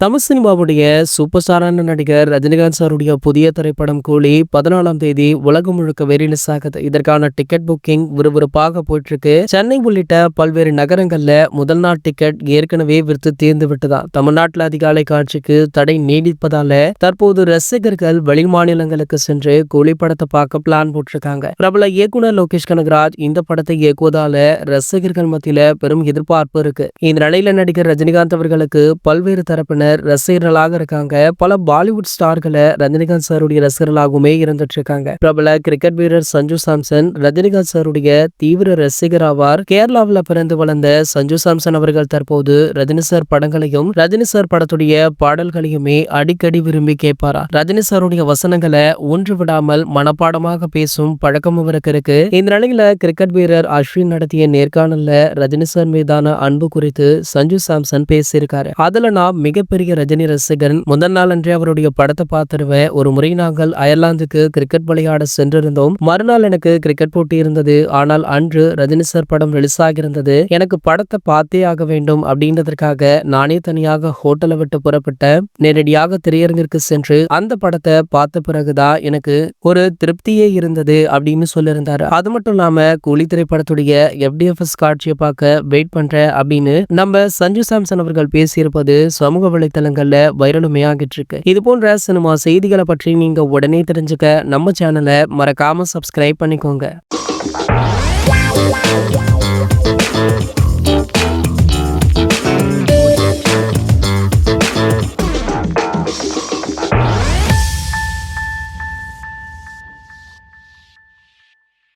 Tamil சினிமாவுடைய super ஸ்டாரான நடிகர் ரஜினிகாந்த் சாருடைய புதிய திரைப்படம் கூலி 14ஆம் தேதி உலகம் முழுக்க ரிலீஸ் ஆகுது. இதற்கான டிக்கெட் புக்கிங் விறுவிறுப்பாக போயிட்டு இருக்கு. சென்னை உள்ளிட்ட பல்வேறு நகரங்கள்ல முதல் நாள் டிக்கெட் ஏற்கனவே விற்று தீர்ந்து விட்டுதான். தமிழ்நாட்டில் அதிகாலை காட்சிக்கு தடை நீடிப்பதால தற்போது ரசிகர்கள் வெளி மாநிலங்களுக்கு சென்று கூலி படத்தை பார்க்க பிளான் போட்டிருக்காங்க. பிரபல இயக்குனர் லோகேஷ் கனகராஜ் இந்த படத்தை இயக்குவதால ரசிகர்கள் மத்தியில பெரும் எதிர்பார்ப்பு இருக்கு. இந்த நிலையில நடிகர் ரஜினிகாந்த் அவர்களுக்கு பல்வேறு தரப்பினர் ரசிகர்களாக இருக்காங்க. பல பாலிவுட் ஸ்டார்களை ரஜினிகாந்த் சாருடைய ரசிகர்களாகவுமே இருந்துட்டு இருக்காங்க. பிரபல கிரிக்கெட் வீரர் சஞ்சு சாம்சன் ரஜினிகாந்த் சாருடைய தீவிர ரசிகர் ஆவார். கேரளாவில் பிறந்து வளர்ந்த சஞ்சு சாம்சன் அவர்கள் தற்போது ரஜினி சார் படங்களையும் ரஜினி சார் படத்துடைய பாடல்களையுமே அடிக்கடி விரும்பி கேட்பாரா. ரஜினி சாருடைய வசனங்களை ஒன்று விடாமல் மனப்பாடமாக பேசும் பழக்கம் அவருக்கு இருக்கு. இந்த நிலையில கிரிக்கெட் வீரர் அஸ்வின் நடத்திய நேர்காணல்ல ரஜினி சார் மீதான அன்பு குறித்து சஞ்சு சாம்சன் பேசியிருக்காரு. அதுல நான் மிகப்பெரிய ரஜினி ரசிகன். முதல் நாள் அன்றே அவருடைய படத்தை பார்த்துருவேன். ஒரு முறை நாங்கள் அயர்லாந்துக்கு கிரிக்கெட் விளையாட சென்றிருந்தோம். மறுநாள் எனக்கு கிரிக்கெட் போட்டி இருந்தது. ஆனால் அன்று ரஜினி சார் படம் ரிலீஸ் ஆகியிருந்தது. எனக்கு படத்தை பார்த்தே ஆக வேண்டும் அப்படின்றதற்காக நானே தனியாக ஹோட்டலை விட்டு புறப்பட்ட நேரடியாக திரையரங்கிற்கு சென்று அந்த படத்தை பார்த்த பிறகுதான் எனக்கு ஒரு திருப்தியே இருந்தது அப்படின்னு சொல்லியிருந்தாரு. அது மட்டும் இல்லாம கூலி திரைப்படத்துடைய FDFS காட்சியை பார்க்க வெயிட் பண்றேன் அப்படின்னு நம்ம சஞ்சு சாம்சன் அவர்கள் பேசியிருப்பது சமூக வலைத்தளங்கள்ல வைரலுமே ஆகிட்டு இருக்கு. இது போன்ற சினிமா செய்திகளை பற்றி நீங்க உடனே தெரிஞ்சுக்க நம்ம சேனலை மறக்காம சப்ஸ்கிரைப் பண்ணிக்கோங்க.